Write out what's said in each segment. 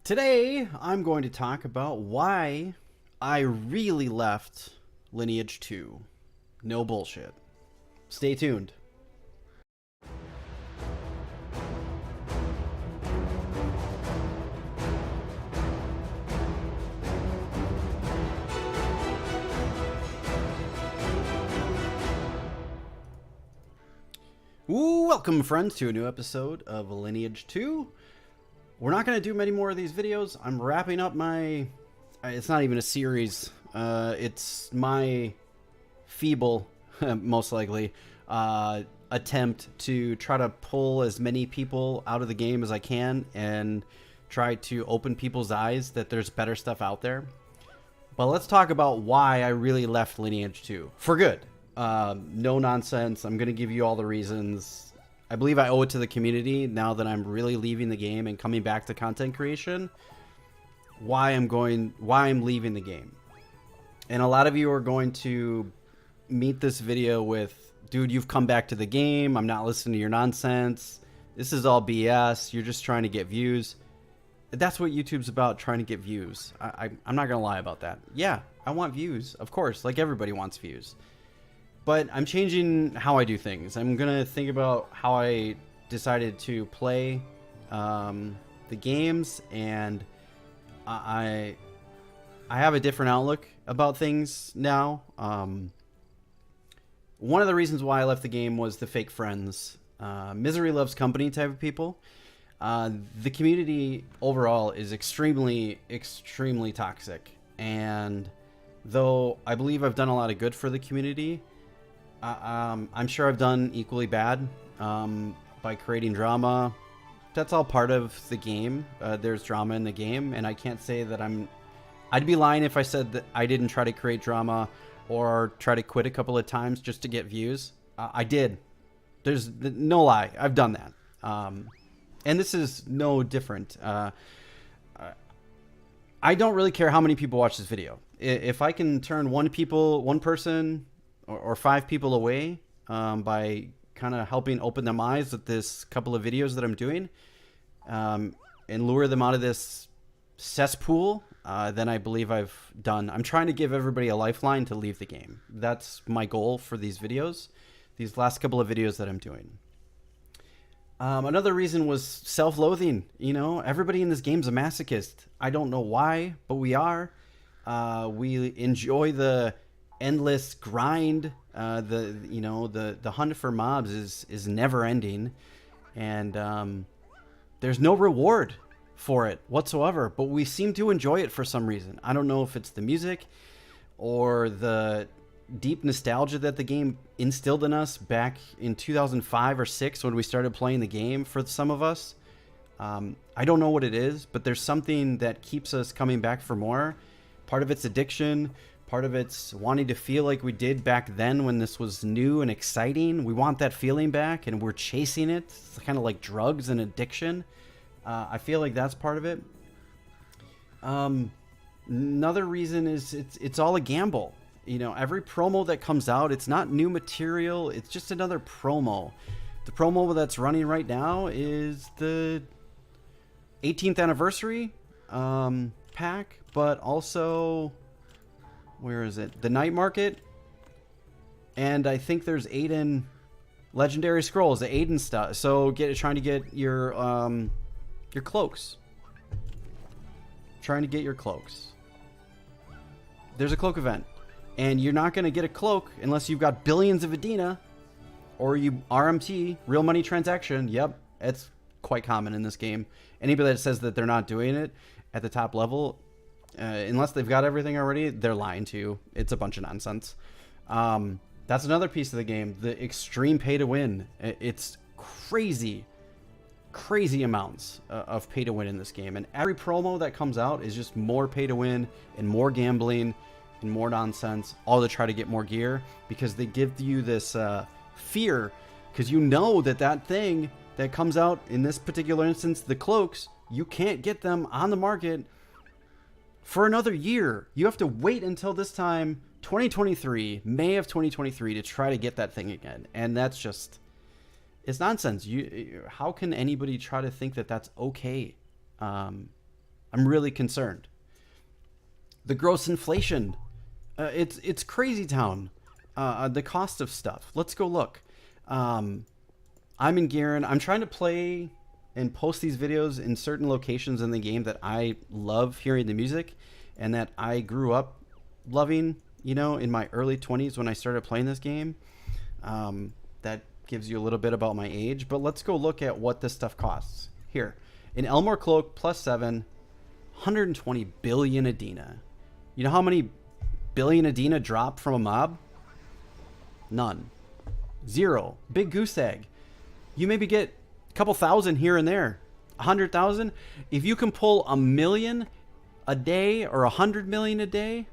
Today, I'm going to talk about why I really left Lineage 2. No bullshit. Stay tuned. Welcome, friends, to a new episode of Lineage 2. We're not going to do many more of these videos. I'm wrapping up my... It's not even a series. It's my feeble, most likely, attempt to try to pull as many people out of the game as I can and try to open people's eyes that there's better stuff out there. But let's talk about why I really left Lineage 2. For good. No nonsense. I'm going to give you all the reasons. I believe I owe it to the community now that I'm really leaving the game and coming back to content creation. Why I'm leaving the game. And a lot of you are going to meet this video with, dude, you've come back to the game. I'm not listening to your nonsense. This is all BS. You're just trying to get views. That's what YouTube's about, trying to get views. I'm not going to lie about that. Yeah, I want views, of course, like everybody wants views. But I'm changing how I do things. I'm going to think about how I decided to play the games, and I have a different outlook about things now. One of the reasons why I left the game was the fake friends. Misery loves company type of people. The community overall is extremely, extremely toxic. And though I believe I've done a lot of good for the community, I'm sure I've done equally bad by creating drama. That's all part of the game. There's drama in the game, and I can't say that I'd be lying if I said that I didn't try to create drama or try to quit a couple of times just to get views. I did. There's no lie. I've done that. And this is no different. I don't really care how many people watch this video. If I can turn one person or 5 people away by kind of helping open them eyes with this couple of videos that I'm doing, and lure them out of this cesspool, then I believe I've done. I'm trying to give everybody a lifeline to leave the game. That's my goal for these videos, these last couple of videos that I'm doing. Another reason was self-loathing. You know, everybody in this game's a masochist. I don't know why, but we are. We enjoy the endless grind. The hunt for mobs is never ending, and there's no reward for it whatsoever, but we seem to enjoy it for some reason. I don't know if it's the music or the deep nostalgia that the game instilled in us back in 2005 or 6 when we started playing the game. For some of us, I don't know what it is, but there's something that keeps us coming back for more. Part of it's addiction. Part of it's wanting to feel like we did back then when this was new and exciting. We want that feeling back, and we're chasing it. It's kind of like drugs and addiction. I feel like that's part of it. Another reason is it's all a gamble. You know, every promo that comes out, it's not new material. It's just another promo. The promo that's running right now is the 18th anniversary pack, but also... where is it? The night market. And I think there's Aiden legendary scrolls, the Aiden stuff. So trying to get your cloaks. Trying to get your cloaks. There's a cloak event. And you're not going to get a cloak unless you've got billions of Adina or you RMT, real money transaction. Yep, it's quite common in this game. Anybody that says that they're not doing it at the top level, unless they've got everything already, they're lying to you. It's a bunch of nonsense. That's another piece of the game, the extreme pay to win. It's crazy amounts of pay to win in this game, and every promo that comes out is just more pay to win and more gambling and more nonsense, all to try to get more gear, because they give you this fear, because you know that thing that comes out, in this particular instance, the cloaks, you can't get them on the market for another year. You have to wait until this time, 2023, May of 2023, to try to get that thing again. And that's just, it's nonsense. How can anybody try to think that that's okay? I'm really concerned. The gross inflation. It's crazy town. The cost of stuff. Let's go look. I'm in Garen. I'm trying to play and post these videos in certain locations in the game that I love hearing the music and that I grew up loving, you know, in my early 20s when I started playing this game. That gives you a little bit about my age, but let's go look at what this stuff costs. Here, in Elmore Cloak +7, 120 billion Adina. You know how many billion Adina drop from a mob? None. 0. Big goose egg. You maybe get a couple thousand here and there. 100,000. If you can pull 1 million a day or 100 million a day,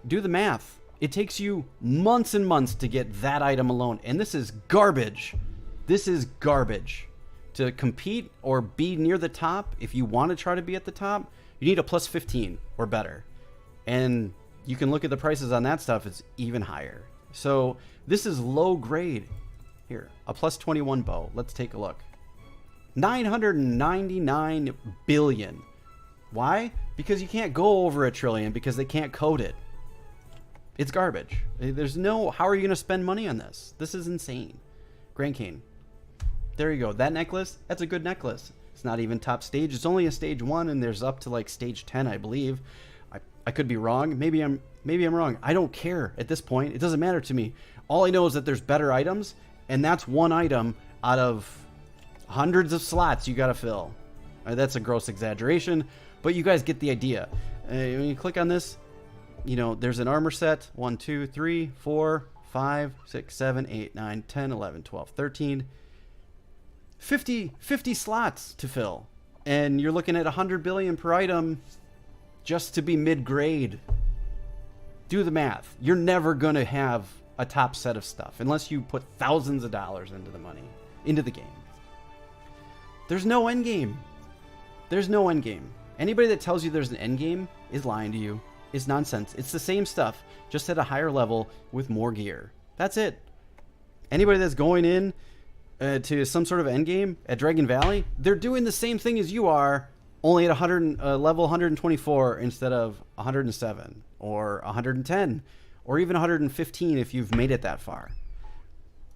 do the math. It takes you months and months to get that item alone. And this is garbage. This is garbage. To compete or be near the top, if you want to try to be at the top, you need a +15 or better. And you can look at the prices on that stuff. It's even higher. So this is low grade. Here, a +21 bow. Let's take a look. 999 billion. Why? Because you can't go over 1 trillion because they can't code it. It's garbage. There's no... How are you going to spend money on this? This is insane. Grand Cane. There you go. That necklace, that's a good necklace. It's not even top stage. It's only a stage 1, and there's up to like stage 10, I believe. I could be wrong. Maybe I'm wrong. I don't care at this point. It doesn't matter to me. All I know is that there's better items, and that's one item out of hundreds of slots you got to fill. That's a gross exaggeration, but you guys get the idea. When you click on this, you know, there's an armor set. 1, 2, 3, 4, 5, 6, 7, 8, 9, 10, 11, 12, 13. 50 slots to fill. And you're looking at 100 billion per item just to be mid-grade. Do the math. You're never going to have a top set of stuff unless you put thousands of dollars into the game. There's no end game. There's no end game. Anybody that tells you there's an end game is lying to you. It's nonsense. It's the same stuff, just at a higher level with more gear. That's it. Anybody that's going in to some sort of end game at Dragon Valley, they're doing the same thing as you are, only at level 124 instead of 107 or 110 or even 115 if you've made it that far.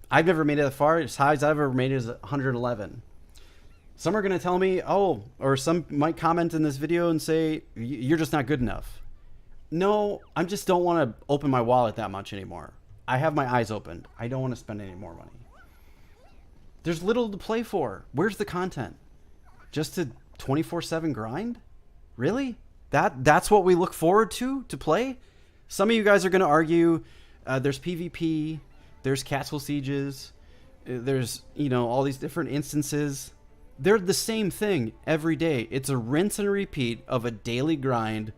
I've never made it that far. As high as I've ever made it is 111. Some are going to tell me, oh, or some might comment in this video and say, you're just not good enough. No, I just don't want to open my wallet that much anymore. I have my eyes open. I don't want to spend any more money. There's little to play for. Where's the content? Just to 24/7 grind? Really? That's what we look forward to play? Some of you guys are going to argue there's PvP, there's Castle Sieges, there's, you know, all these different instances. They're the same thing every day. It's a rinse and repeat of a daily grind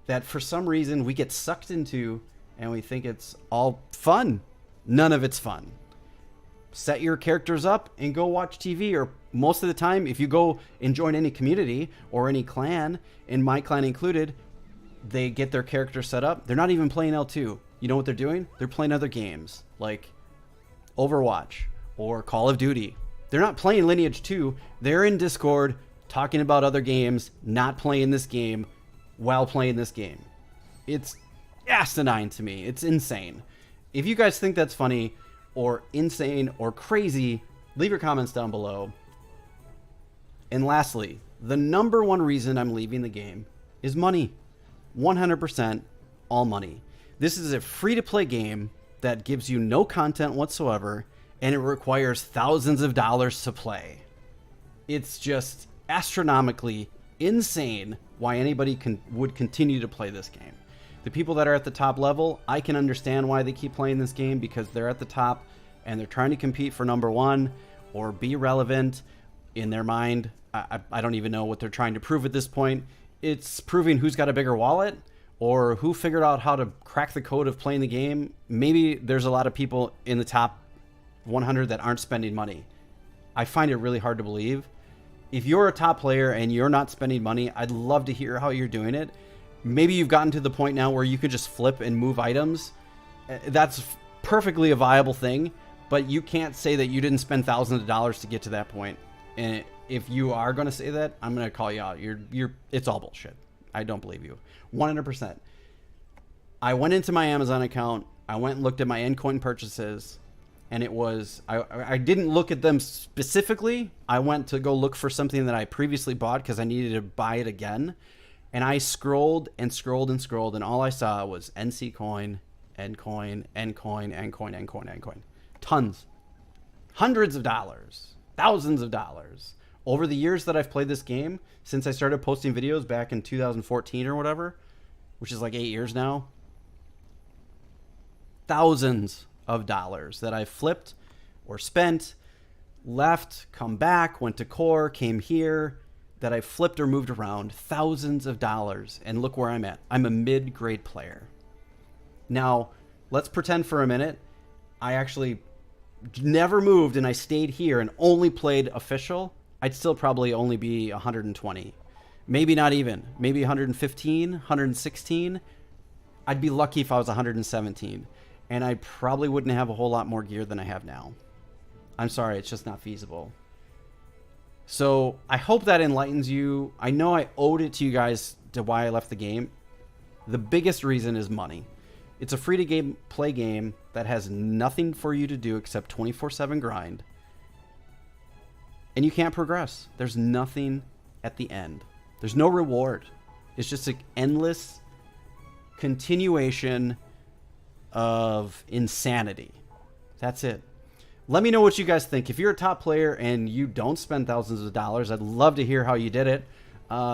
that for some reason we get sucked into and we think it's all fun. None of it's fun. Set your characters up and go watch TV, or most of the time, if you go and join any community or any clan, and my clan included, they get their character set up. They're not even playing L2. You know what they're doing? They're playing other games like Overwatch or Call of Duty. They're not playing Lineage 2. They're in Discord talking about other games, not playing this game while playing this game. It's asinine to me. It's insane. If you guys think that's funny or insane or crazy, leave your comments down below. And lastly, the number one reason I'm leaving the game is money. 100% all money. This is a free-to-play game that gives you no content whatsoever, and it requires thousands of dollars to play. It's just astronomically insane why anybody would continue to play this game. The people that are at the top level, I can understand why they keep playing this game, because they're at the top and they're trying to compete for number one or be relevant in their mind. I don't even know what they're trying to prove at this point. It's proving who's got a bigger wallet or who figured out how to crack the code of playing the game. Maybe there's a lot of people in the top 100 that aren't spending money. I find it really hard to believe. If you're a top player and you're not spending money, I'd love to hear how you're doing it. Maybe you've gotten to the point now where you could just flip and move items. That's perfectly a viable thing, but you can't say that you didn't spend thousands of dollars to get to that point. And if you are going to say that, I'm going to call you out. It's all bullshit. I don't believe you. 100%. I went into my Amazon account. I went and looked at my endcoin purchases, and it was, I didn't look at them specifically. I went to go look for something that I previously bought because I needed to buy it again. And I scrolled and scrolled and scrolled, and all I saw was NC coin, endcoin, endcoin, endcoin, endcoin, endcoin. Tons. Hundreds of dollars. Thousands of dollars. Over the years that I've played this game, since I started posting videos back in 2014 or whatever, which is like 8 years now, thousands of dollars that I flipped or spent, left, come back, went to core, came here, that I flipped or moved around. Thousands of dollars. And look where I'm at. I'm a mid-grade player. Now, let's pretend for a minute I actually never moved and I stayed here and only played official. I'd still probably only be 120. Maybe not even. Maybe 115, 116. I'd be lucky if I was 117. And I probably wouldn't have a whole lot more gear than I have now. I'm sorry, it's just not feasible. So I hope that enlightens you. I know I owed it to you guys to why I left the game. The biggest reason is money. It's a free-to-play game that has nothing for you to do except 24/7 grind. And you can't progress. There's nothing at the end. There's no reward. It's just an endless continuation of insanity. That's it. Let me know what you guys think. If you're a top player and you don't spend thousands of dollars, I'd love to hear how you did it.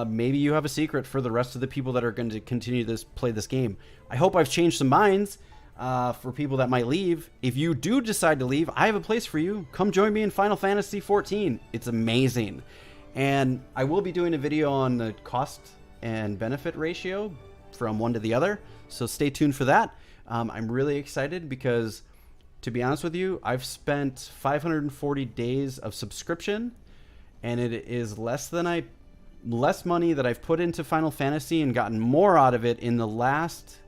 Maybe you have a secret for the rest of the people that are going to continue play this game. I hope I've changed some minds for people that might leave. If you do decide to leave, I have a place for you. Come join me in Final Fantasy XIV. It's amazing. And I will be doing a video on the cost and benefit ratio from one to the other. So stay tuned for that. I'm really excited because, to be honest with you, I've spent 540 days of subscription, and it is less money that I've put into Final Fantasy and gotten more out of it in the last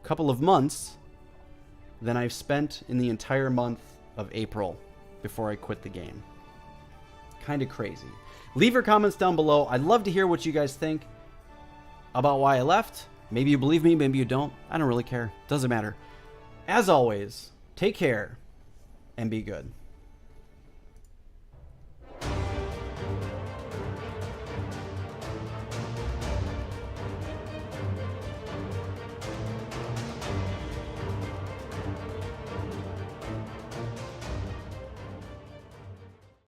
couple of months than I've spent in the entire month of April before I quit the game. Kind of crazy. Leave your comments down below. I'd love to hear what you guys think about why I left. Maybe you believe me, maybe you don't. I don't really care. Doesn't matter. As always, take care and be good.